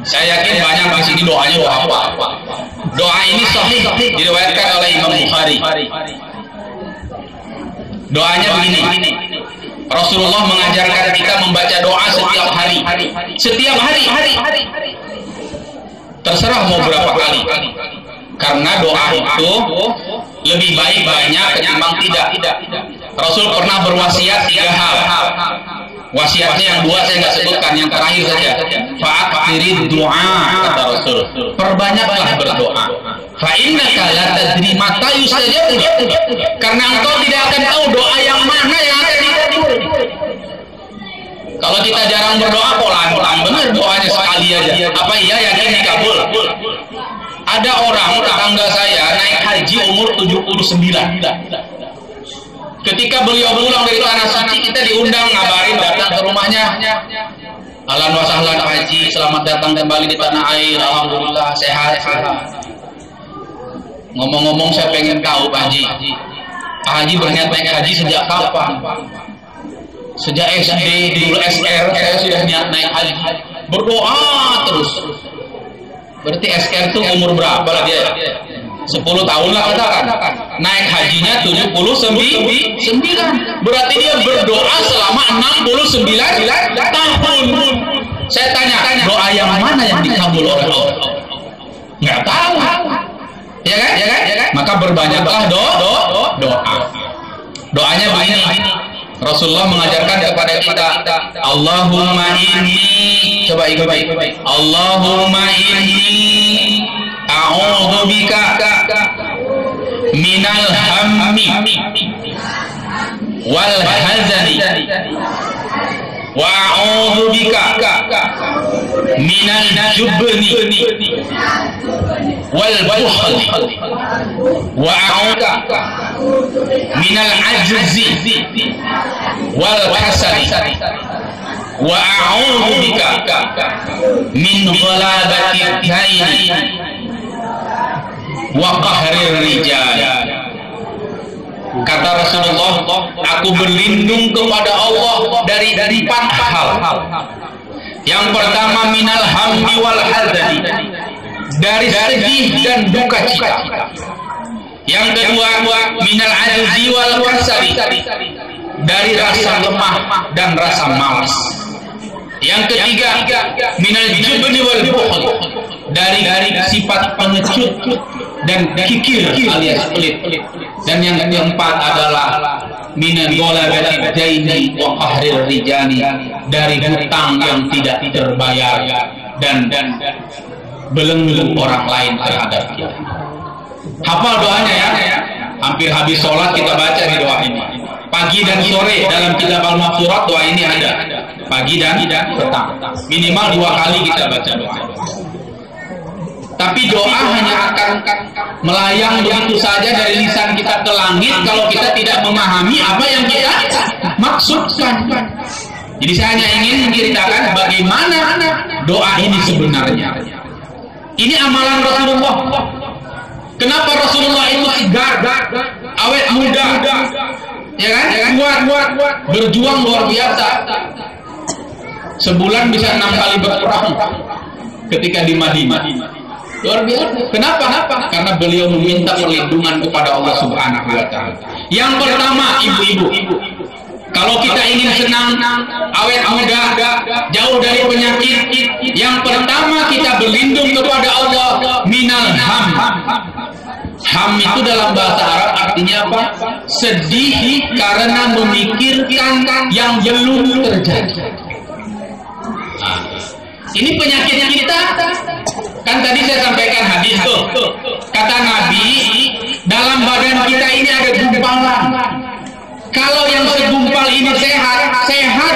Saya yakin banyak di sini doanya doa apa? Doa ini sahih diriwayatkan oleh Imam Bukhari. Doanya begini. Rasulullah mengajarkan kita membaca doa setiap hari. Setiap hari. Terserah mau berapa kali. Karena doa itu lebih baik banyak ketimbang tidak. Rasul pernah berwasiat 3 hal. Wasiatnya yang 2 saya nggak sebutkan, yang terakhir saja. Fa'akhirid doa, kata Rasul. Perbanyaklah berdoa. Fa'innaka la tadri mata yustajab. Karena engkau tidak akan tahu doa yang mana yang akan dikabul. Kalau kita jarang berdoa, polang-polang benar doanya sekali aja. Apa iya yakin dikabul? Ada orang tetangga saya naik haji umur 79. Ketika beliau pulang dari tanah suci, kita diundang ngabarin datang ke rumahnya. Ahlan wa sahlan haji, selamat datang kembali di tanah air. Alhamdulillah sehat. Ngomong-ngomong saya pengen tahu Pak Haji. Pak Haji berniat naik haji sejak kapan? Sejak SD dulu SR saya sudah niat naik haji. Berdoa terus. Berarti SR itu umur berapa lah dia? 10 tahun lah katakan. Naik hajinya 79. Berarti dia berdoa selama 69 tahun. Saya tanya, doa yang mana yang dikabul oleh Allah? Nggak tahu. Ya kan? Maka berbanyaklah doa. Doanya begini. Rasulullah mengajarkan kepada kita, Allahumma inni, coba ikut baik. Allahumma inni a'udzu bika minal hammi wal hazani wa a'udzu bika minal jubni wal bukhli wa a'udzu minal ajzi wal kasali wa a'udzu bika min ghalabati daini wa qahrir rijal. Kata Rasulullah, aku berlindung kepada Allah dari 4 hal. Yang pertama minal hammi wal hazani, dari sedih dan duka cita. Yang kedua minal ajzi wal kasali, dari rasa lemah dan rasa malas. Yang ketiga minal jubni wal bukhl, dari sifat pengecut dan kikir alias pelit. Dan yang keempat adalah minal ghalabati daini wa qahrir rijali, dari hutang yang tidak terbayar dan belenggu orang lain terhadap kita. Hafal doanya ya. Hampir habis sholat kita baca di doa ini. Pagi dan sore dalam kitab Al-Maghfurat doa ini ada. Pagi dan petang. Minimal 2 kali kita baca doa. Tapi doa hanya akan melayang begitu saja dari lisan kita ke langit kalau kita tidak memahami apa yang kita maksudkan. Jadi saya hanya ingin menceritakan bagaimana doa ini sebenarnya. Ini amalan Rasulullah. Kenapa Rasulullah itu segar, awet muda, ya kan? Kuat, berjuang luar biasa. Sebulan bisa 6 kali berperang ketika di Madinah. Luar biasa. Kenapa? Karena beliau meminta perlindungan kepada Allah Subhanahu wa Ta'ala. Yang pertama, ibu-ibu, kalau kita ingin senang, awet muda, jauh dari penyakit, yang pertama kita berlindung kepada Allah minal ham. Ham itu dalam bahasa Arab artinya apa? Sedih karena memikirkan yang belum terjadi. Ini penyakit kita. Kan tadi saya sampaikan hadis tuh. Kata Nabi, dalam badan kita ini ada gumpalan. Kalau yang segumpal ini sehat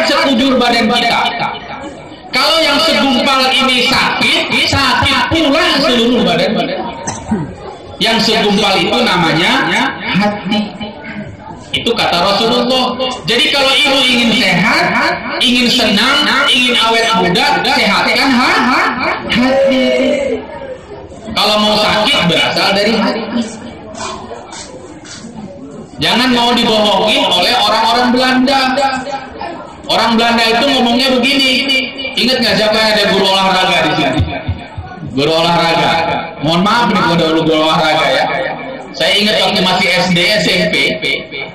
sekujur badan kita. Kalau yang segumpal ini sakit pula seluruh badan. Yang segumpal itu namanya hati. Itu kata Rasulullah. Jadi kalau ibu ingin sehat, ingin senang, ingin awet muda, sehatkan hati. Kalau mau sakit berasal dari hati. Jangan mau dibohongin oleh orang-orang Belanda. Orang Belanda itu ngomongnya begini. Ingat nggak siapa yang ada guru olahraga di sini? Guru olahraga. Mohon maaf nih guru olahraga ya. Saya ingat waktu masih SD SMP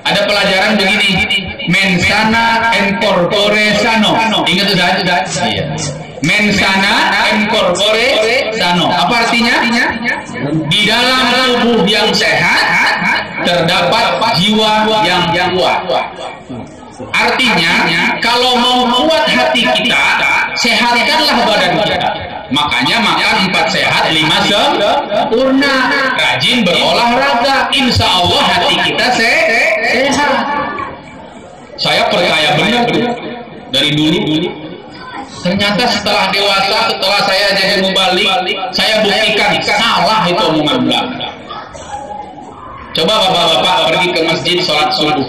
ada pelajaran begini, mensana and corpore sano. Ingat sudah? Iya. Mensana and corpore sano. Apa artinya? Di dalam tubuh yang sehat terdapat jiwa yang kuat. Artinya, kalau mau kuat hati kita, sehatkanlah badan kita. Makanya makan 4 sehat 5 sempurna. Rajin berolahraga, insya Allah hati kita sehat. Saya percaya benar dari dulu. Ternyata setelah dewasa, setelah saya jadi mubalik, saya buktikan salah itu omongan belaka. Coba bapak-bapak pergi ke masjid sholat subuh.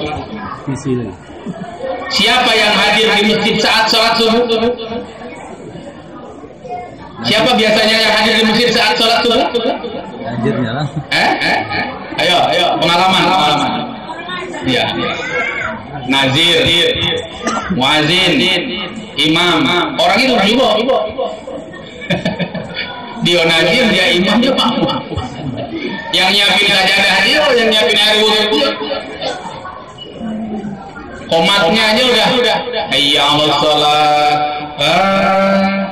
Siapa yang hadir di masjid saat sholat subuh? Siapa biasanya yang hadir di masjid saat sholat subuh? Hadirnya lah. Ayo, pengalaman. Ya. Nazir, muazin, imam. Orang itu juga. Dia nazir, dia imam, dia makmum. Yang nyiapin sajadah dia, yang nyiapin air wudu. Komatnya aja udah. Hayya 'alas shalah.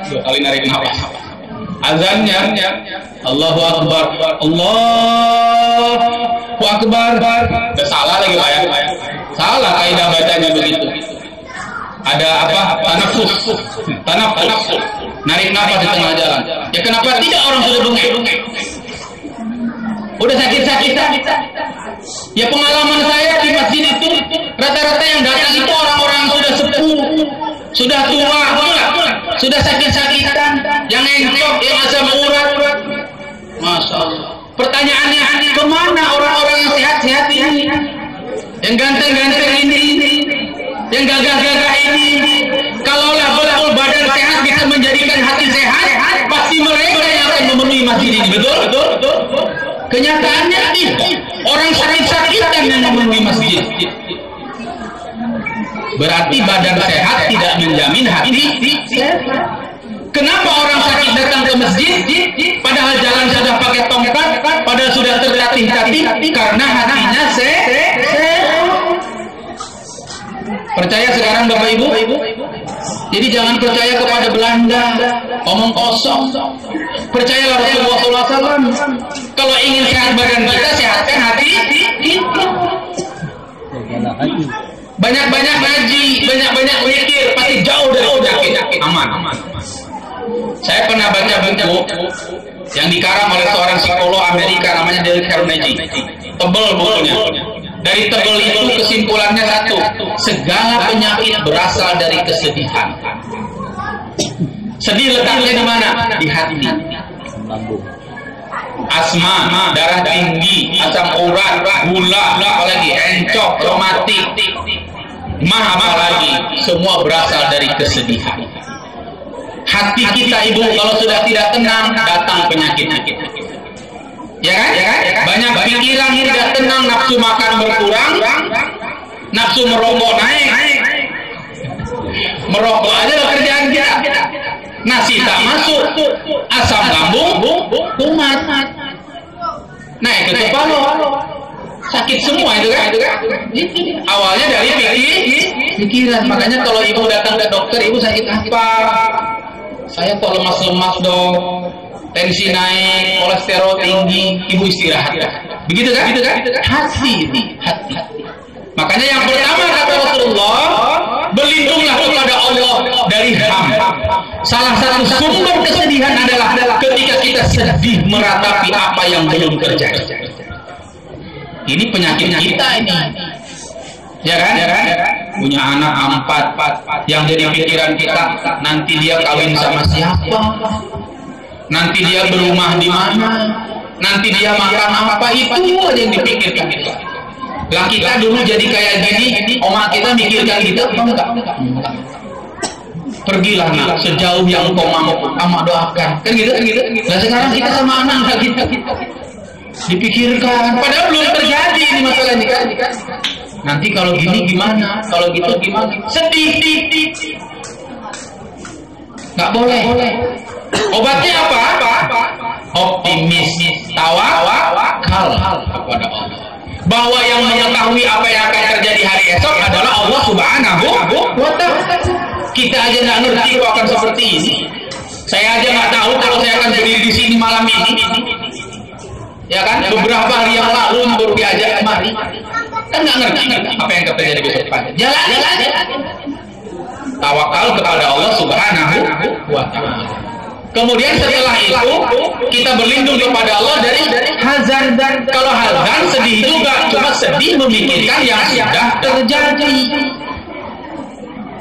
2 kali narik nafas. Azannya Allahu Akbar. Allahu Akbar. Udah salah lagi Pak ya. Salah kaidah bacanya begitu. Ada apa? Tanafus. Narik nafas di tengah jalan. Ya kenapa tidak orang sudah bengek? Udah sakit-sakitan. Ya pengalaman saya di masjid itu rata-rata yang datang itu orang-orang sudah sepuh, sudah tua, sudah sakit-sakitan, yang encok, yang asam urat. Masya Allah. Pertanyaannya, kemana orang-orang yang sehat-sehat ini, yang ganteng-ganteng ini, yang gagah-gagah ini? Kalaulah betul badan sehat bisa menjadikan hati sehat, pasti mereka yang akan memenuhi masjid ini. Betul? Kenyataannya tidak. Orang sakit-sakitan yang memenuhi masjid. Berarti badan sehat tidak menjamin hati sehat. Kenapa orang sakit datang ke masjid padahal jalan sudah pakai tongkat, padahal sudah tertatih-tatih? Karena hatinya sehat. Percaya sekarang Bapak Ibu? Jadi jangan percaya kepada Belanda, omong kosong. Percayalah Rasulullah SAW. Kalau ingin sehat badan kita, sehatkan hati kita. Banyak-banyak ngaji, banyak-banyak zikir, pasti jauh dari penyakit. Aman. Saya pernah baca buku yang dikarang oleh seorang psikolog Amerika namanya Dale Carnegie. Tebel bukunya. Dari tebel itu kesimpulannya satu, segala penyakit berasal dari kesedihan. Sedih letaknya di mana? Di hati. Asma, darah tinggi, asam urat, gula, apalagi encok, rematik, apalagi semua berasal dari kesedihan. Hati kita Ibu kalau sudah tidak tenang, datang penyakit. Ya kan? Banyak pikiran tidak tenang, nafsu makan berkurang, nafsu merokok naik. Merokok aja kerjaan kita. Nasi tak masuk, asam lambung kumat. Naik ke kepala, sakit semua itu kan? Awalnya dari pikiran. Makanya kalau Ibu datang ke dokter, Ibu sakit apa? Saya kok lemas-lemas dong. Tensi naik, kolesterol tinggi, Ibu istirahat. Begitu kan? Hati. Makanya yang pertama kata Rasulullah, berlindunglah kepada Allah dari ham. Salah satu sumber kesedihan adalah ketika kita sedih meratapi apa yang belum terjadi. Ini penyakit kita ini. Ya kan? Punya anak 4, yang jadi pikiran kita nanti dia kawin sama siapa? Nanti dia berumah di mana? Nanti dia makan apa? Itu aja yang dipikirkan kita. Lah kita dulu jadi kayak gini, oma kita mikirkan kita enggak? Pergilah nak sejauh yang kau mau, ama doakan. Kan gitu. Nah sekarang kita sama anak kita dipikirkan, padahal belum terjadi ini masalah ini kan. Nanti kalau gini gimana? Kalau gitu gimana? Sedih. Nggak boleh. Obatnya apa? mengetahui apa yang akan terjadi hari esok adalah Allah Subhanahu wa Ta'ala. Kita aja nggak ngerti kok akan seperti ini. Saya aja nggak tahu kalau saya akan berdiri di sini malam ini. Ya kan? Beberapa hari yang lalu baru diajak kemari. Kan nggak ngerti apa yang akan terjadi besok pagi. Jalan. Tawakal kepada Allah Subhanahu wa Ta'ala. Kemudian setelah itu kita berlindung kepada Allah dari hazan. Kalau hazan sedih juga, cuma sedih memikirkan yang sudah terjadi.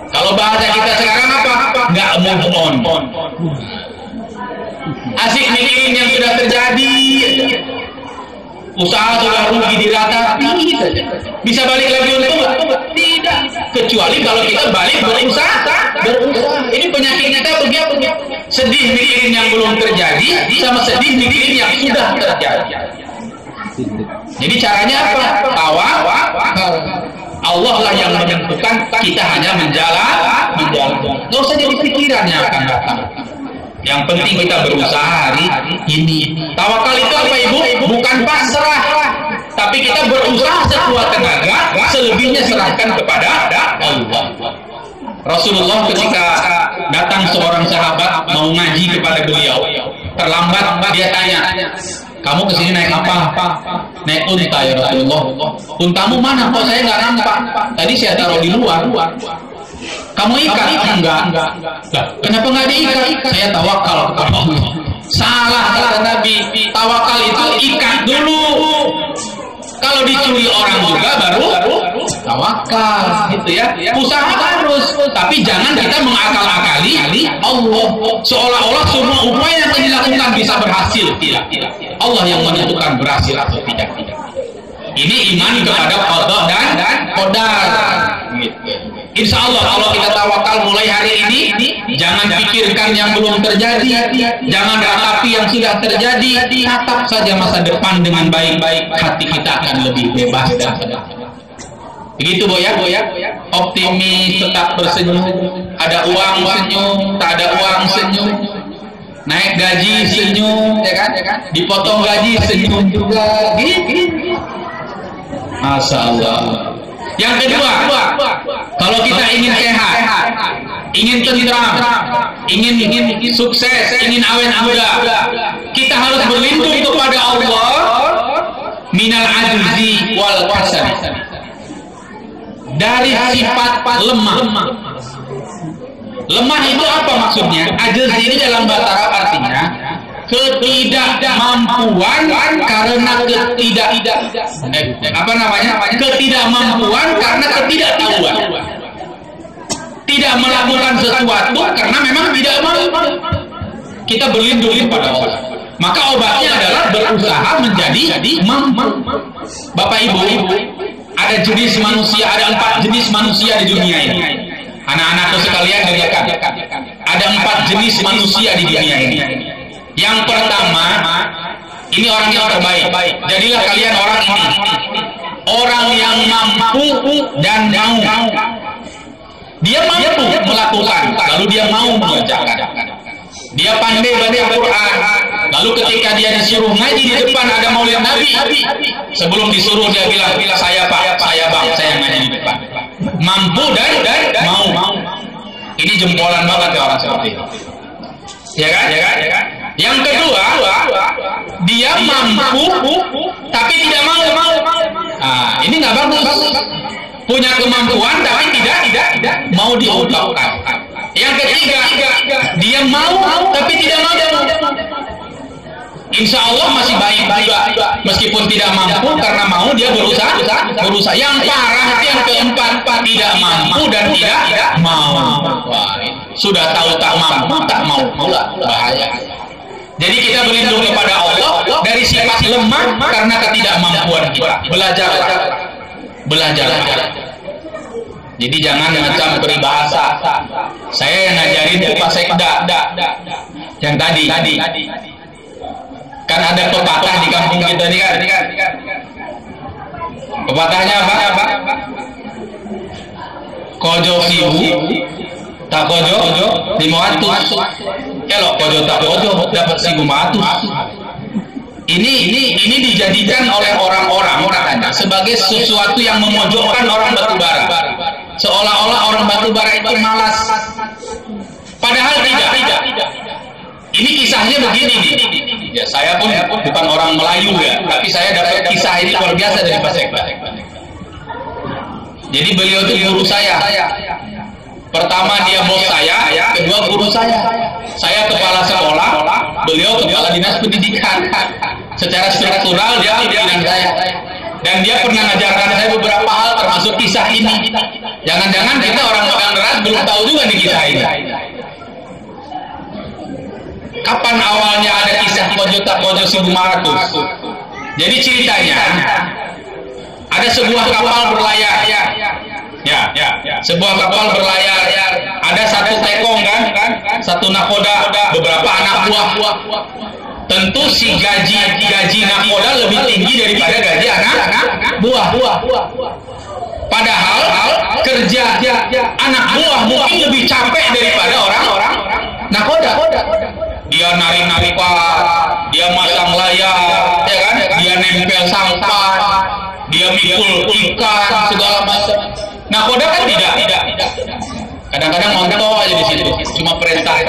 Kalau bahasa kita sekarang apa? Nggak move on. Asik mikirin yang sudah terjadi. Usaha sudah rugi diratapi, bisa balik lagi untung nggak? Tidak. Kecuali kalau kita balik berusaha. Ini penyakit kita begitu. Sedih mikirin yang belum terjadi, sama sedih mikirin yang sudah terjadi. Jadi caranya apa? Tawakal. Allah lah yang menentukan, kita hanya menjalan. Nggak usah jadi pikiran yang akan datang. Yang penting kita berusaha hari ini. Tawakal itu apa Ibu? Bukan pasrah, tapi kita berusaha sekuat tenaga, selebihnya serahkan kepada Allah. Rasulullah ketika datang seorang sahabat mau ngaji kepada beliau, terlambat, dia tanya, kamu kesini naik apa? Naik unta ya Rasulullah. Untamu mana? Kok saya nggak nampak? Tadi saya taruh di luar. Kamu ikat? Enggak. Kenapa nggak diikat? Saya tawakal kepada Allah. Salah kata Nabi. Tawakal itu ikat dulu. Kalau dicuri orang juga baru tawakal, gitu ya. Usaha harus, tapi jangan kita mengakal-akali Allah. Seolah-olah semua upaya yang dilakukan bisa berhasil. Tidak. Allah yang menentukan berhasil atau tidak. Ini iman kepada qada dan qadar. Insya Allah kalau kita tawakal mulai hari ini, jangan pikirkan yang belum terjadi, jangan ratapi yang sudah terjadi, tatap saja masa depan dengan baik-baik, hati kita akan lebih bebas dan tenang. Begitu Bu ya, optimis, tetap bersenyum, ada uang senyum, tak ada uang senyum, naik gaji senyum, ya kan? Dipotong gaji senyum juga, gitu. Masya Allah. Yang kedua, kalau kita ingin sehat, ingin tentram, ingin sukses, ingin awet muda, kita harus berlindung kepada Allah minal ajzi wal kasal, dari sifat lemah. Lemah itu apa maksudnya? Ajz ini dalam bahasa Arab artinya ketidakmampuan karena ketidakmampuan karena ketidaktahuan. Tidak melakukan sesuatu karena memang tidak mampu. Kita berlindung kepada Allah. Maka obatnya adalah berusaha menjadi mampu. Bapak Ibu, ada jenis manusia, ada 4 jenis manusia di dunia ini. Anak-anakku sekalian dengarkan. Ada 4 jenis manusia di dunia ini. Yang pertama, ini orang yang terbaik. Jadilah kalian orang ini. Orang yang mampu dan mau. Dia mampu melakukan, lalu dia mau mengerjakan. Dia pandai baca Al-Quran, lalu ketika dia disuruh ngaji di depan ada maulid Nabi, sebelum disuruh dia bilang, saya Pak, saya Bang, saya ngaji di depan. Mampu dan mau. Ini jempolan banget ya orang seperti itu. Ya kan? Yang kedua, dia mampu tapi tidak mau. Nah, ini nggak bagus. Punya kemampuan tapi tidak mau diungkapkan. Yang ketiga, dia mau tapi tidak mau. Insya Allah masih baik juga, meskipun tidak mampu, karena mau dia berusaha. Yang parah itu yang keempat, tidak mampu dan tidak mau. Wah, sudah tahu tak mampu, tak mau, bahaya. Jadi kita berlindung kepada Allah dari sifat lemah karena ketidakmampuan kita. Belajar. Jadi jangan macam peribahasa. Saya yang ngajarin Pak Sekda yang tadi. Kan ada pepatah di kampung kita ini kan. Pepatahnya apa? Kojo sibu tak kojo 500. Kalau kojo tak kojo dapat 1.500. Ini dijadikan oleh orang-orang katanya sebagai sesuatu yang memojokkan orang batubara, seolah-olah orang batubara itu malas, padahal tidak. Ini kisahnya begini nih. Ya, saya pun bukan orang Melayu ya, tapi saya dapat kisah ini luar biasa dari Pak Sekda. Jadi beliau itu guru saya. Pertama dia bos saya, kedua guru saya. Saya kepala sekolah, beliau kepala dinas pendidikan. Secara struktural dia pimpinan saya. Dan dia pernah mengajarkan saya beberapa hal termasuk kisah ini. Jangan-jangan kita orang Padang Deras belum tahu juga di kisah ini. Kapan awalnya ada kisah Kojo Tak Kojo 1500? Jadi ceritanya ada sebuah kapal berlayar. Sebuah kapal berlayar. Ada satu tekong kan, satu nakoda, beberapa anak buah. Tentu si gaji nakoda lebih tinggi daripada gaji anak buah. Padahal kerja anak buah mungkin lebih capek daripada orang nakoda. Dia narik pak, dia masang layar, ya kan? Dia nempel sampah, dia mikul ikan segala macam. Nakoda kan tidak. Kadang-kadang montok aja di situ, cuma perintah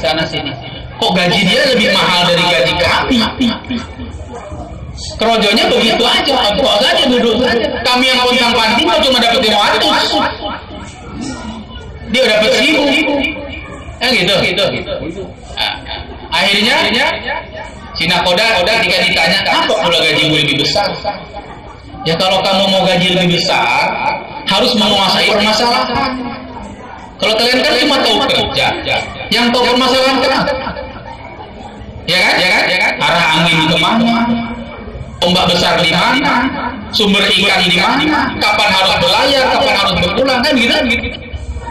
sana sini. Kok gaji dia lebih mahal dari gaji kami? Kerojonya begitu aja, kok saja duduk. Kami yang pontang panting kok cuma dapat 500. Dia dapat 1000. Gitu. Akhirnya si nakoda ketika ditanya, kenapa pula gajimu lebih besar? Ya kalau kamu mau gaji lebih besar, harus menguasai permasalahan. Kalau kalian kan cuma tahu kerja, yang tahu permasalahan kenapa? Ya kan? Arah angin kemana? Ombak besar di mana? Sumber ikan di mana? Kapan harus berlayar? Kapan harus berpulang? Kan gitu.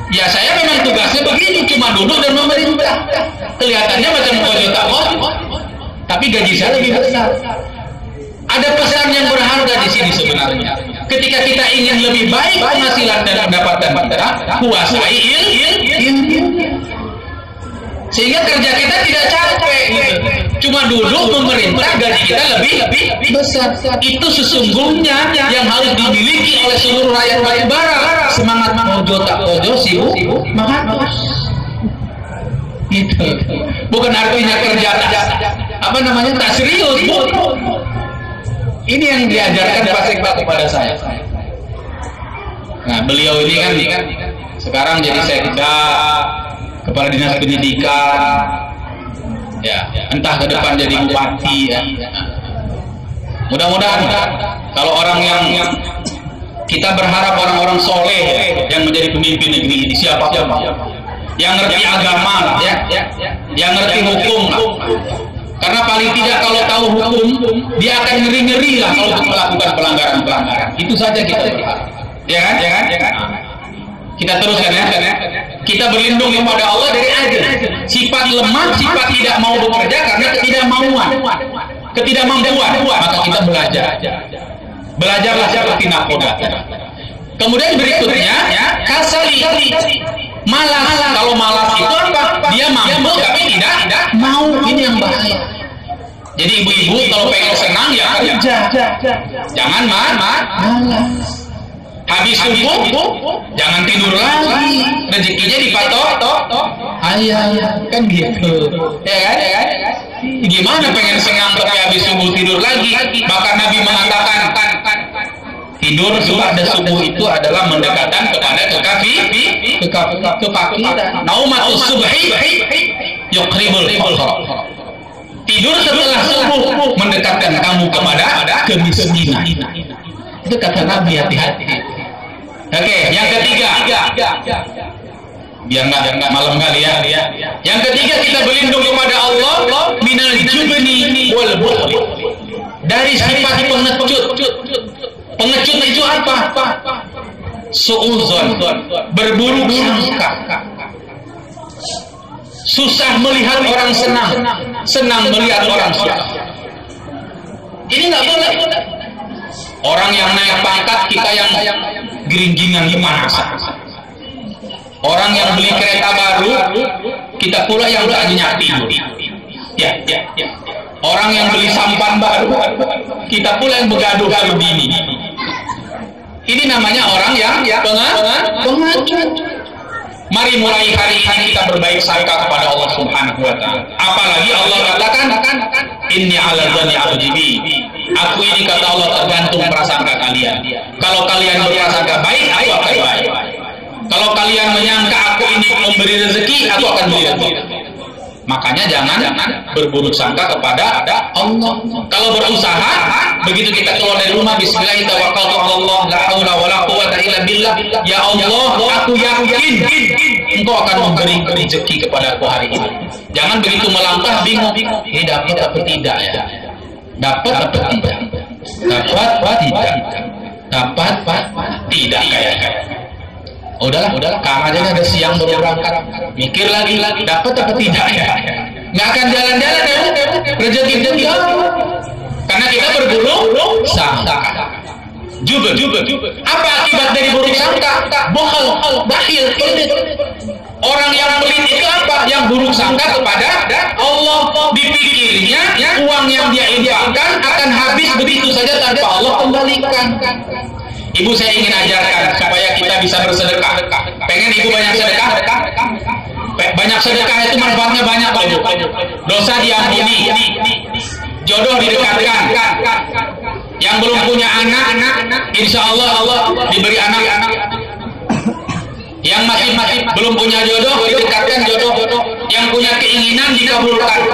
Ya saya memang tugasnya begini, cuma duduk dan memerintah. Kelihatannya macam Kojo Tak Kojo, tapi gaji saya lebih besar. Ada pesan yang berharga di sini sebenarnya. Ketika kita ingin lebih baik penghasilan dan pendapatan kita, kuasai ilmu. Sehingga kerja kita tidak capek gitu. Cuma duduk memerintah, gaji kita lebih besar. Itu sesungguhnya yang harus dimiliki oleh seluruh rakyat Batubara. Semangat Kojo Tak Kojo 1500. Itu bukan artinya kerja tak serius. Ini yang diajarkan Pak Sekda kepada saya. Nah, beliau ini kan sekarang jadi Sekda, kepala dinas pendidikan, ya entah ke depan jadi bupati ya. Mudah-mudahan kalau orang yang kita berharap orang-orang soleh yang menjadi pemimpin negeri ini, siapa yang ngerti agama ya, yang ngerti hukum lah. Karena paling tidak kalau tahu hukum dia akan ngeri-ngeri lah kalau melakukan pelanggaran. Itu saja kita berharap. Ya kan? Kita teruskan ya. Kita berlindung kepada Allah dari ajal. Sifat lemah, sifat tidak mau bekerja karena ketidakmampuan. Maka kita belajarlah seperti nakoda. Kemudian berikutnya kasali, malas. Kalau malas itu apa? Dia mampu tapi tidak mau. Ini yang bahaya. Jadi ibu-ibu kalau pengen senang ya kerja. Jangan malas. Habis subuh jangan tidur lagi, rezekinya dipatok kan gitu ya kan? Gimana pengen senang tapi habis subuh tidur lagi? Bahkan Nabi mengatakan tidur pada subuh itu adalah mendekatkan kepada kefakiran. Naumatus subhi yuqribul faqr. Tidur setelah subuh mendekatkan kamu kepada kemiskinan. Itu kata Nabi, hati-hati. Oke, yang ketiga, biar nggak malam kali ya. Yang ketiga kita berlindung kepada Allah minal jubni wal bukhli, dari sifat pengecut. Pengecut itu apa? Suudzon, berburuk sangka, susah melihat orang senang melihat orang susah. Ini nggak boleh. Orang yang naik pangkat kita yang gering-gingan gimana? Orang yang beli kereta baru kita pula yang tak nyenyak tidur. Ya. Orang yang beli sampan baru, kita pula yang begaduh hari ini. Ini namanya orang yang pengacut. Mari mulai hari ini kita berbaik sangka kepada Allah Subhanahu wa Ta'ala. Apalagi Allah katakan, inni ala dzanni abdi. Aku ini kata Allah tergantung prasangka kalian. Kalau kalian berprasangka baik, aku akan baik. Kalau kalian menyangka aku ini memberi rezeki, aku akan beri rezeki. Makanya jangan berburuk sangka kepada Allah. Kalau berusaha, begitu kita keluar dari rumah, bismillah, tawakkaltu 'ala Allah, la haula wala quwwata illa billah. Ya Allah, aku yakin Engkau akan memberi rezeki kepada aku hari ini. Jangan begitu melangkah bingung, dapat apa tidak ya? Dapat apa tidak? Dapat tidak kayak. Udahlah, karena aja ada siang baru berangkat, mikir lagi, dapat apa tidak ya? Nggak akan jalan-jalan ya, rezeki. Karena kita berburuk sangka. Juga. Apa akibat dari buruk sangka? Bakhil. Orang yang pelit itu apa? Yang buruk sangka kepada Allah. Dipikirnya uang yang dia infakkan akan habis begitu saja tanpa Allah kembalikan. Ibu, saya ingin ajarkan supaya kita bisa bersedekah. Pengen ibu banyak sedekah? Banyak sedekah itu manfaatnya banyak, Ibu. Dosa diampuni, jodoh didekatkan. Yang belum punya anak, insya Allah diberi anak. Yang masih belum punya jodoh, didekatkan jodoh. Yang punya keinginan dikabulkan.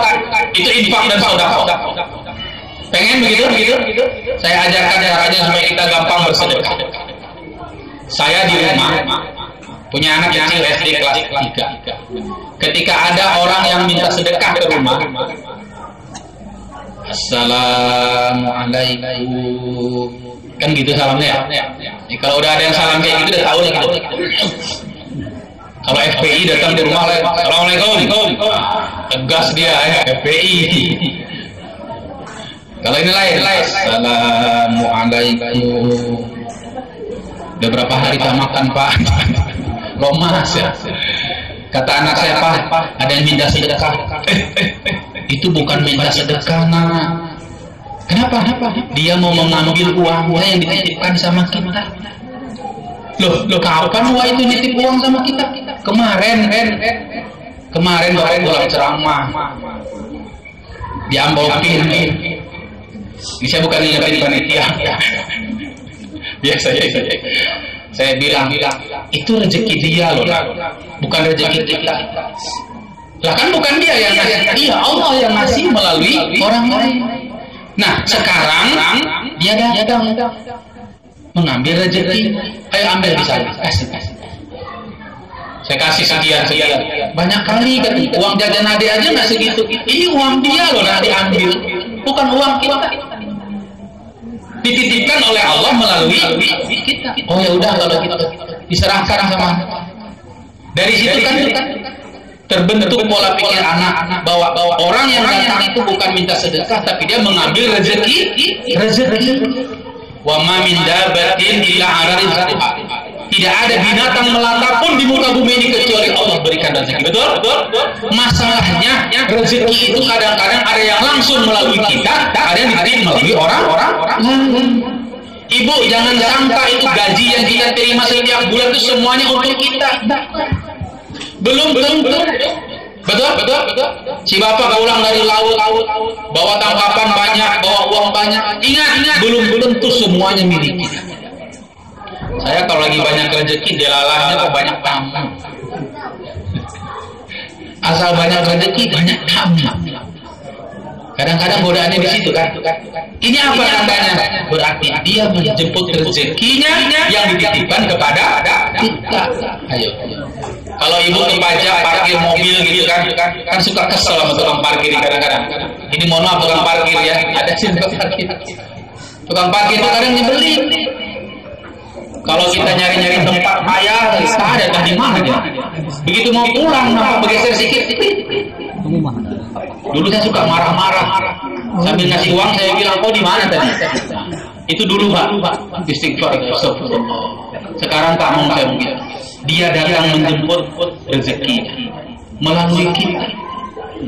Itu infak dan sedekah. Pengen begitu? Saya ajarkan caranya supaya kita gampang bersedekah. Saya di rumah punya anak kecil SD kelas 3. Ketika ada orang yang minta sedekah ke rumah, Assalamualaikum, kan gitu salamnya ya. Kalau udah ada yang salam kayak gitu udah tahu nih gitu. Kalau FPI datang di rumah, Assalamualaikum, tegas dia ya, FPI. Kalau ini lain, Assalamualaikum. Udah berapa hari tak makan, Pak? Lomas ya. Kata anak saya, Pak, ada yang minta sedekah. Itu bukan minta sedekah, Nak. Kenapa? Dia mau mengambil uangnya yang dititipkan sama kita. Loh, kapan Wah itu nitip uang sama kita? Kemarin Bapak pulang ceramah. Diambokin. Saya bukan ingetin panitia. Biasa. Saya bilang itu rezeki dia loh, bukan rezeki kita. Lah kan bukan dia yang ngasih, iya Allah yang ngasih melalui orang lain. Nah sekarang dia datang mengambil rezeki, ayo ambil di sana, kasih. Saya kasih sekian. Banyak kali kan uang jajan adik aja nggak segitu. Ini uang dia loh nanti ambil, bukan uang kita. Dititipkan oleh Allah melalui kita. Oh ya udah kalau gitu diserahkan sama. Dari situ kan terbentuk pola pikir anak bahwa orang yang datang itu bukan minta sedekah tapi dia mengambil rezeki. Wa ma min dabatin illa 'ala rizqiha. Tidak ada binatang melata pun di muka bumi ini kecuali Allah berikan rezeki. Betul? Masalahnya rezeki itu kadang-kadang ada yang langsung melalui kita, ada yang diterima melalui orang-orang. Ibu jangan sangka itu gaji yang kita terima setiap bulan itu semuanya untuk kita. Belum tentu. Betul. Si bapak pulang dari laut, bawa tangkapan banyak, bawa uang banyak. Ingat, belum tentu semuanya milik kita. Saya kalau lagi banyak rezeki, delalahnya kok banyak tamu. Asal banyak rezeki, banyak tamu. Kadang-kadang godaannya di situ kan. Ini apa tandanya? Berarti dia menjemput rezekinya yang dititipkan kepada kita. Ayo. Kalau ibu ke pajak parkir mobil gitu kan suka kesel sama tukang parkir kadang-kadang. Ini mohon maaf tukang parkir ya, ada sih tukang parkir. Tukang parkir itu kadang nyebelin. Kalau kita nyari-nyari tempat ayah, ada kan di mana dia? Begitu mau pulang, nampak bergeser sedikit. Dulu saya suka marah-marah. Sambil ngasih uang saya bilang, "Oh, di mana tadi?" Itu dulu, Pak. Istighfar. Sekarang tak mau saya mungkin. Dia datang menjemput rezeki melalui kita.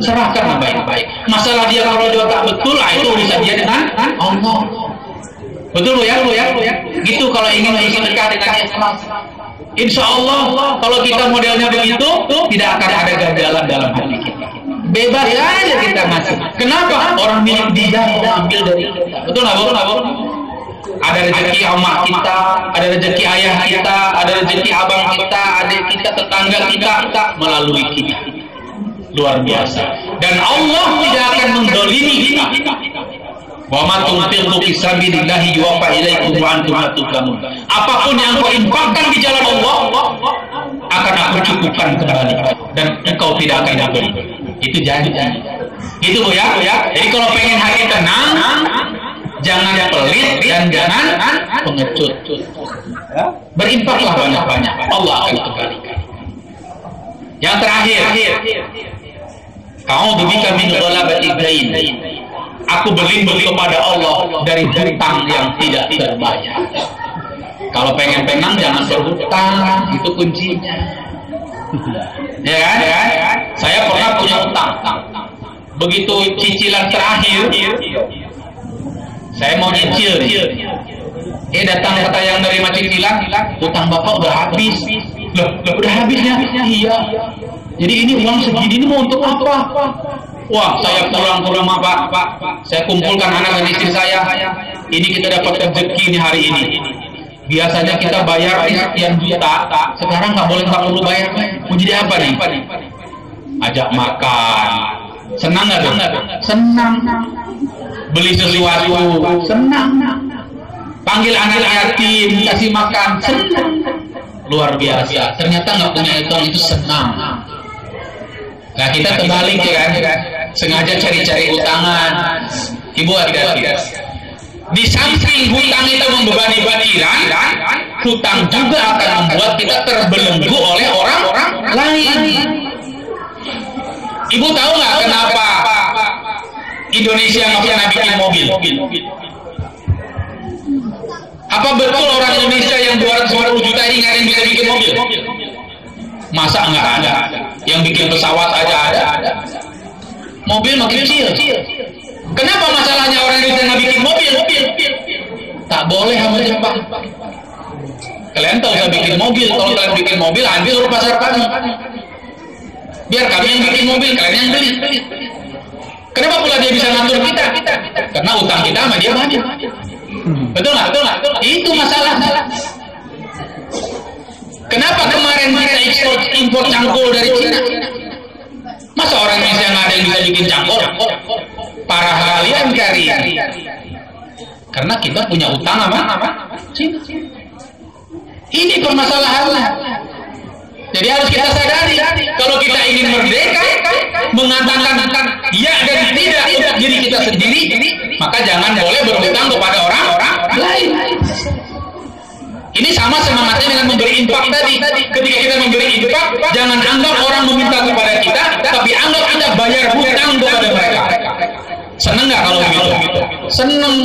serahkan baik-baik. Masalah dia kalau dia tak betul, itu urusan dia dengan Allah. Betul ya? Gitu kalau ingin dekat dengan ikhlas. Insya Allah kalau kita modelnya begitu, tidak akan ada ganjalan dalam hati kita. Bebas aja kita ngasih. Kenapa? Orang milik dia mau ambil dari kita. Betul nggak, Bu? Ada rezeki emak kita, ada rezeki ayah kita, ada rezeki abang kita, adik kita, tetangga kita, melalui kita. Luar biasa. Dan Allah tidak akan mendolimi kita. Wa ma tunfiqu fi sabilillahi yuwaffa ilaikum wa antum la tuzlamun. Apapun yang kau infakkan di jalan Allah akan aku cukupkan kembali dan engkau tidak akan diberi. Itu janji. Itu Bu ya. Jadi kalau pengen hati tenang, jangan pelit dan jangan pengecut. Berinfaklah banyak-banyak, Allah akan kembalikan. Yang terakhir, kau bika min ghalabati dain. Aku berlindung kepada Allah dari hutang yang tidak terbayar. Kalau pengen tenang jangan berhutang, itu kuncinya. Ya kan? Saya pernah punya hutang. Begitu cicilan terakhir, saya mau nyicil. Datang kata yang nerima cicilan, hutang Bapak udah habis. Loh, udah habisnya? Iya. Jadi ini uang segini ini mau untuk apa? Wah, saya pulang ke rumah Pak. Saya kumpulkan anak dan istri saya. Ini kita dapat rezeki nih hari ini. Biasanya kita bayar sekian juta. Sekarang nggak perlu bayar. Mau jadi apa nih? Ajak makan. Senang nggak dong? Senang. Beli sesuatu. Senang. Panggil anak yatim, kasih makan. Senang. Luar biasa. Ternyata nggak punya itu senang. Nah kita kembali ya kan, sengaja cari-cari utangan. Ibu hati-hati. Di samping hutang itu membebani pikiran, hutang juga akan membuat kita terbelenggu oleh orang lain. Ibu tahu nggak kenapa Indonesia nggak pernah bikin mobil? Apa betul orang Indonesia yang 250 juta ini nggak ada yang bisa bikin mobil? Masa nggak ada? Yang bikin pesawat aja ada. Mobil makin kecil. Kenapa masalahnya orang Indonesia nggak bikin mobil? Tak boleh sama Jepang. Kalian tahu saya bikin mobil. Kalau kalian bikin mobil, ambil urus pasar kami. Biar kami yang bikin mobil, kalian yang beli. Kenapa pula dia bisa ngatur kita? Karena utang kita sama dia banyak. Betul nggak? Itu masalah. Kenapa kemarin kita impor cangkul dari Cina? Masa orang Indonesia nggak ada yang bisa bikin cangkul? Parah kalian kari. Karena kita punya utang apa? Cina. Ini permasalahannya. Jadi harus kita sadari, kalau kita ingin merdeka, mengatakan ya dan tidak untuk diri kita sendiri, maka jangan boleh berhutang kepada orang lain. Ini sama semangatnya dengan memberi infak tadi. Ketika kita memberi infak, jangan anggap orang meminta kepada kita, tapi anggap Anda bayar hutang kepada mereka. Seneng nggak kalau begitu? Seneng.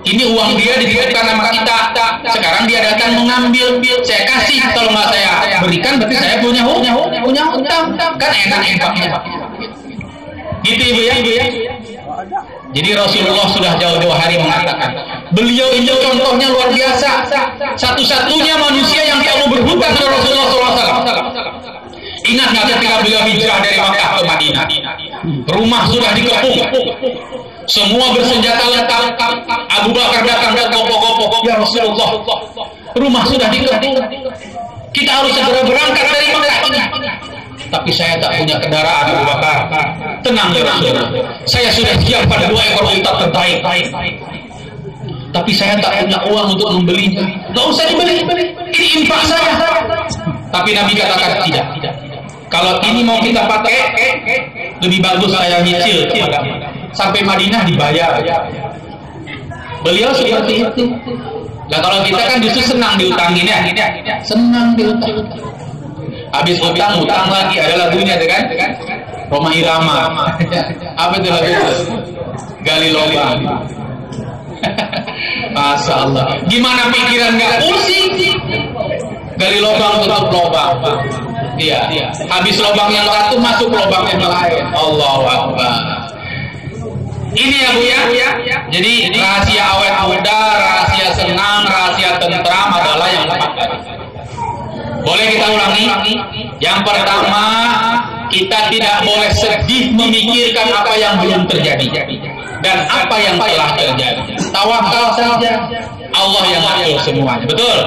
Ini uang dia dititipkan sama kita. Sekarang dia datang mengambil. Saya kasih, kalau nggak saya berikan, berarti saya punya hutang. Kan enak infaknya. Gitu Ibu ya. Jadi Rasulullah sudah jauh-jauh hari mengatakan, beliau itu contohnya luar biasa, satu-satunya manusia yang tahu berhutang kepada Rasulullah SAW. Ingat nggak ketika beliau hijrah dari Makkah ke Madinah, rumah sudah dikepung, semua bersenjata lengkap. Abu Bakar datang dan gopoh-gopoh, ya Rasulullah, rumah sudah dikepung, kita harus segera berangkat dari Makkah ini. Tapi saya tak punya kendaraan, Abu Bakar. Tenang ya Rasulullah, saya sudah siap pada 2 ekor unta terbaik. Tapi saya tak punya uang untuk membelinya. Gak usah dibeli, ini infak saya. Tapi Nabi katakan tidak. Kalau ini mau kita pakai, lebih bagus saya nyicil kepada sampai Madinah dibayar. Beliau seperti itu. Nah kalau kita kan justru senang diutangin ya, senang diutang. Habis utang lagi, ada lagunya kan? Roma Irama. Apa itu lagu itu? Gali lubang. Masya Allah. Gimana pikiran nggak pusing? Gali lubang tutup lubang. Iya. Habis lubang yang satu masuk lubang yang lain. Allahu Akbar. Ini ya Bu ya. Jadi rahasia awet muda, rahasia senang, rahasia tentram adalah yang 4 tadi. Boleh kita ulangi? Yang pertama, kita tidak boleh sedih memikirkan apa yang belum terjadi dan apa yang telah terjadi. Tawakal saja, Allah yang atur semuanya. Betul.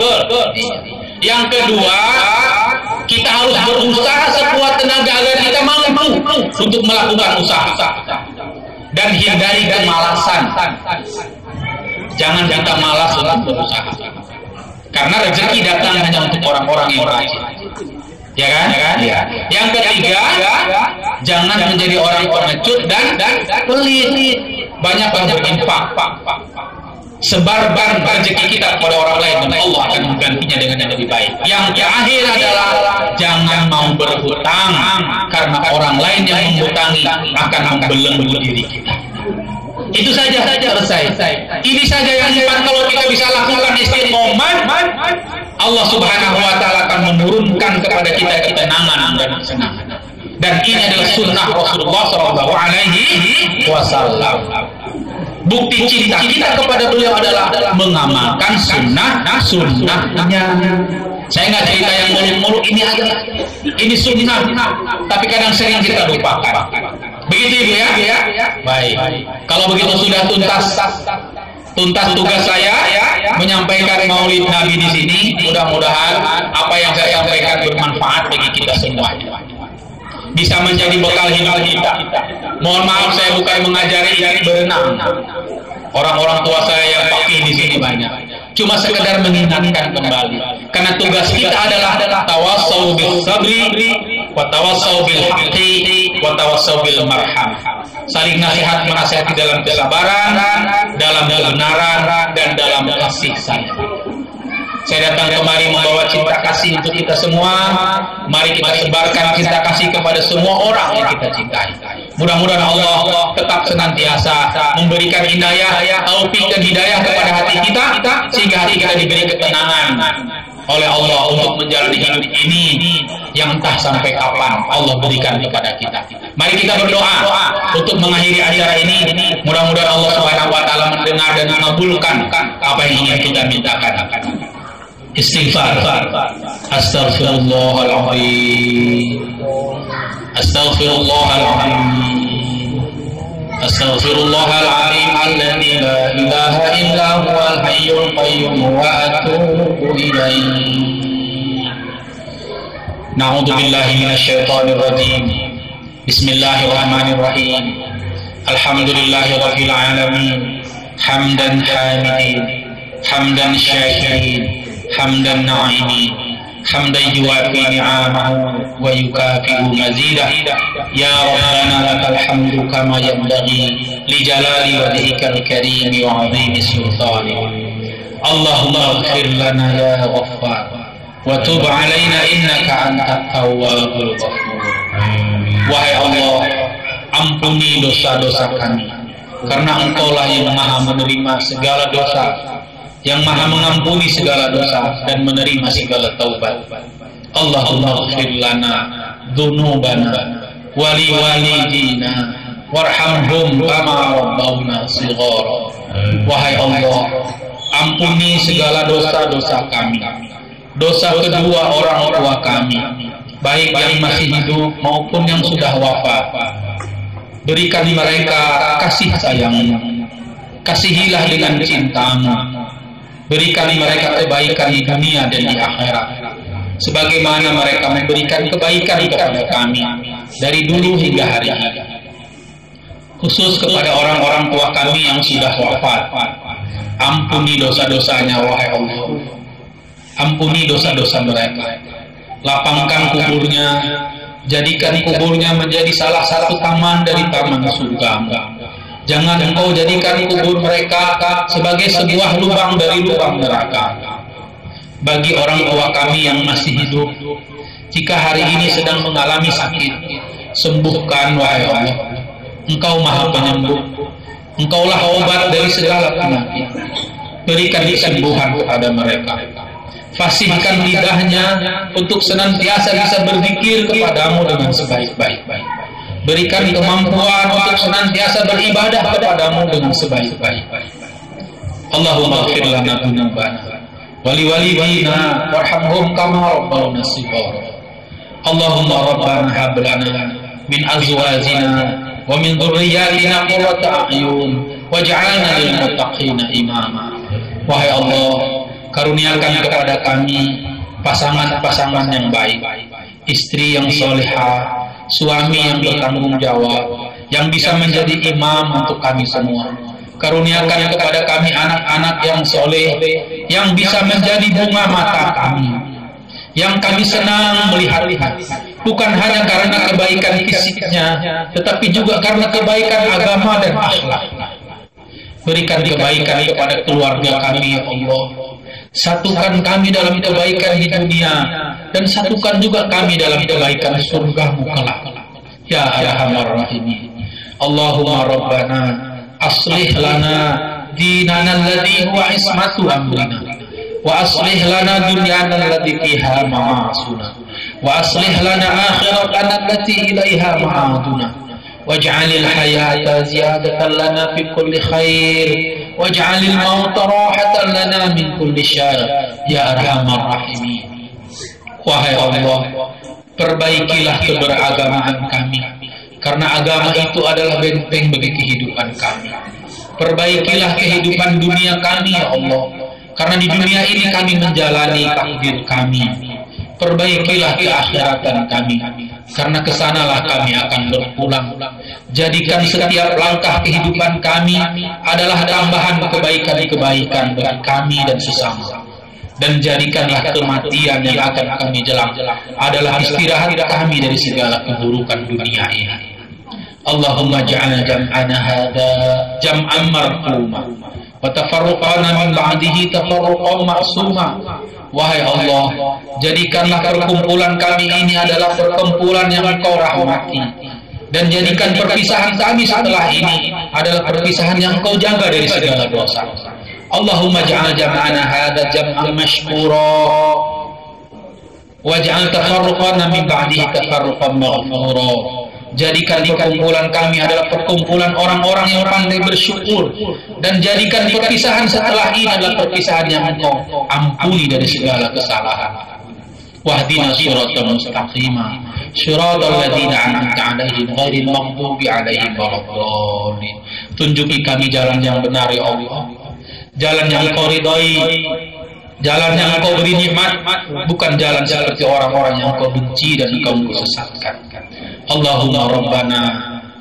Yang kedua, kita harus berusaha sekuat tenaga agar kita mampu untuk melakukan usaha dan hindari kemalasan. Jangan kita malas untuk berusaha, karena rezeki datang hanya untuk orang-orang yang rajin. Ya kan? Ya. Yang ketiga, jangan menjadi orang pengecut dan pelit. Banyak yang berinfak. Sebarkan rezeki kita kepada orang lain dan Allah akan menggantinya dengan yang lebih baik. Yang terakhir adalah jangan mau berhutang, karena orang lain yang menghutangi akan membelenggu diri kita. Itu saja selesai. Ini saja yang 4 kalau kita bisa lakukan istiqomah, Allah Subhanahu wa taala akan menurunkan kepada kita ketenangan dan kesenangan. Dan ini adalah sunnah Rasulullah sallallahu alaihi wasallam. Bukti cinta kita kepada beliau adalah mengamalkan sunnahnya. Saya nggak cerita yang muluk-muluk, ini aja. Ini sunnah, tapi kadang sering kita lupakan. Begitu Ibu ya? Baik. Kalau begitu sudah tuntas tugas saya menyampaikan Maulid Nabi di sini. Mudah-mudahan apa yang saya sampaikan bermanfaat bagi kita semuanya, bisa menjadi bekal hidup kita. Mohon maaf saya bukan mengajari berenang. Orang-orang tua saya yang fakih di sini banyak. Cuma sekedar mengingatkan kembali. Karena tugas kita adalah tawassau bil sabri wa tawassau bil haqqi wa tawassau bil marham. Saling nasihat menasihati dalam kesabaran, dalam kebenaran, dan dalam kasih sayang. Saya datang kemari membawa cinta kasih untuk kita semua. Mari kita sebarkan cinta kasih kepada semua orang yang kita cintai. Mudah-mudahan Allah tetap senantiasa memberikan hidayah, taufik dan hidayah kepada hati kita, sehingga hati kita diberi ketenangan oleh Allah untuk menjalani hidup ini yang entah sampai kapan Allah berikan kepada kita. Mari kita berdoa untuk mengakhiri acara ini. Mudah-mudahan Allah Subhanahu wa taala mendengar dan mengabulkan apa yang ingin kita mintakan. Istighfar. Astaghfirullahaladzim. Astaghfirullahaladzim. Astaghfirullahaladzim alladzi la ilaha illa huwal hayyul qayyum wa atubu ilaihi. Na'udzu billahi minasyaitonir rajim. Bismillahirrahmanirrahim. Alhamdulillahirabbil alamin. Hamdan hamidin, hamdan syakirin, hamdan na'imin, hamdan yuwafi ni'amahu wa yukafi'u mazidah. Ya Rabbana lakal hamdu kama yanbaghi li jalali wajhikal karim wa 'azimi sultanik. Allahumma ighfir lana ya Ghaffar wa tub 'alaina innaka antat tawwabul ghafur. Wahai Allah, ampuni dosa-dosa kami, karena Engkaulah yang Maha menerima segala dosa, yang Maha mengampuni segala dosa dan menerima segala taubat. Allahumma ighfir lana dzunubana wa liwalidina warhamhum kama rabbawna shighara. Wahai Allah, ampuni segala dosa-dosa kami, dosa kedua orang tua kami, baik yang masih hidup maupun yang sudah wafat. Berikan mereka kasih sayang-Mu, kasihilah dengan cinta-Mu. Berikan mereka kebaikan di dunia dan di akhirat, sebagaimana mereka memberikan kebaikan kepada kami dari dulu hingga hari ini. Khusus kepada orang-orang tua kami yang sudah wafat, ampuni dosa-dosanya wahai Allah. Ampuni dosa-dosa mereka, lapangkan kuburnya, jadikan kuburnya menjadi salah satu taman dari taman surga-Mu. Jangan Engkau jadikan kubur mereka sebagai sebuah lubang dari lubang neraka. Bagi orang tua kami yang masih hidup, jika hari ini sedang mengalami sakit, sembuhkan wahai Allah. Engkau Maha Penyembuh, Engkaulah obat dari segala penyakit. Berikan kesembuhan kepada mereka. Fasihkan lidahnya untuk senantiasa bisa berzikir kepadamu dengan sebaik-baik. Berikan kemampuan untuk senantiasa beribadah kepadamu dengan sebaik-baik. Allahumma ighfir lana dzunubana wa liwalidina warhamhum kama rabbauna shighara. Allahumma rabbana hab lana min azwajina wa min dhurriyyatina qurrata a'yun waj'alna lil muttaqina imama. Wahai Allah, karuniakan kepada kami pasangan-pasangan yang baik, istri yang salihah, suami yang bertanggung jawab, yang bisa menjadi imam untuk kami semua. Karuniakan kepada kami anak-anak yang soleh, yang bisa menjadi bunga mata kami, yang kami senang melihat-lihat, bukan hanya karena kebaikan fisiknya, tetapi juga karena kebaikan agama dan akhlak. Berikan kebaikan kepada keluarga kami, ya Allah. Satukan kami dalam kebaikan di dunia, dan satukan juga kami dalam kebaikan surga-Mu kelak. Ya Arhamar Rahimin. Allahumma Rabbana aslih lana dinana alladhi huwa ismatu amrina, wa aslih lana dunyana allati fiha ma'asuna, wa aslih lana akhiratana allati ilaiha ma'aduna, waj'alil hayata ziyadatan lana fi kulli khair, waj'alil mauta rahatan lana min kulli syarr, ya Arhamar Rahimin. Wahai Allah, perbaikilah keberagamaan kami, karena agama itu adalah benteng bagi kehidupan kami. Perbaikilah kehidupan dunia kami, ya Allah, karena di dunia ini kami menjalani takdir kami. Perbaikilah keakhiratan kami, karena kesanalah kami akan berpulang. Jadikan setiap langkah kehidupan kami adalah tambahan kebaikan-kebaikan bagi kami dan sesama. Dan jadikanlah kematian yang akan kami jelang adalah istirahat kami dari segala keburukan dunia ini. Allahumma ja'alna jam'ana hadha jam'an marhuma wa tafarruqana min ba'dihi tafarruqan ma'suma. Wahai Allah, jadikanlah perkumpulan kami ini adalah perkumpulan yang Engkau rahmati, dan jadikan perpisahan kami setelah ini adalah perpisahan yang Engkau jaga dari segala dosa. Allahumma ja'al jam'ana hadha jam'an mashkura waj'al tafarruqana min ba'dihi tafarruqan maghfura. Jadikan perkumpulan kami adalah perkumpulan orang-orang yang pandai bersyukur, dan jadikan perpisahan setelah ini adalah perpisahan yang Engkau ampuni dari segala kesalahan. Wahdina shiratal mustaqima shiratal ladzina an'amta 'alaihim ghairil maghdubi 'alaihim waladdallin. Tunjuki kami jalan yang benar, ya Allah, jalan yang Engkau ridhai, jalan yang Engkau beri nikmat, bukan jalan seperti orang-orang yang Engkau benci dan Engkau sesatkan. Allahumma Rabbana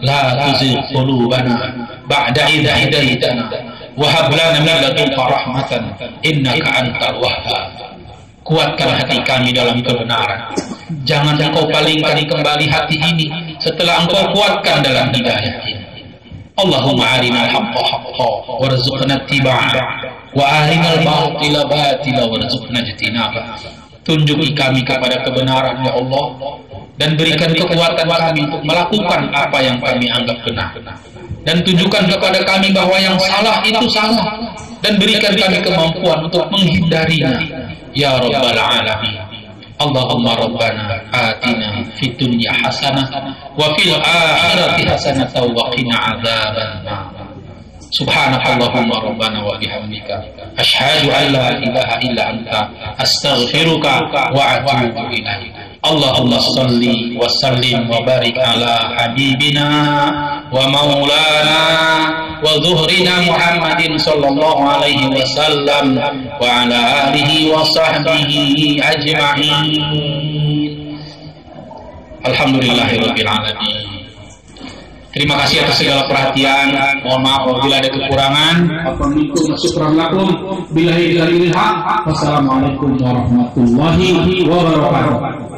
la tuzigh qulubana ba'da idh hadaitana wa hab lana min ladunka rahmatan innaka antal wahhab. Kuatkan hati kami dalam kebenaran. Jangan Engkau palingkan kembali hati ini setelah Engkau kuatkan dalam hidayah ini. Allahumma arinal haqqa haqqan warzuqna ittiba'ah wa arinal batila batila warzuqna ijtinabah. Tunjuki kami kepada kebenaran, ya Allah, dan berikan kekuatan kami untuk melakukan apa yang kami anggap benar, dan tunjukkan kepada kami bahwa yang salah itu salah, dan berikan kami kemampuan untuk menghindarinya, ya Rabbal Alamin. Allahumma Rabbana atina fid dunya hasanah wa fil akhirati hasanah wa qina adzabannar. Subhanakallahumma rabbana wa bihamdika asyhadu an la ilaha illa anta astaghfiruka wa atubu ilaik. Allahumma salli wa sallim wa barik ala habibina wa maulana wa zuhrina Muhammadin sallallahu alaihi wasallam wa ala alihi wa sahbihi ajma'in. Alhamdulillahirabbil alamin. Terima kasih atas segala perhatian. Mohon maaf apabila ada kekurangan. Wassalamualaikum warahmatullahi wabarakatuh.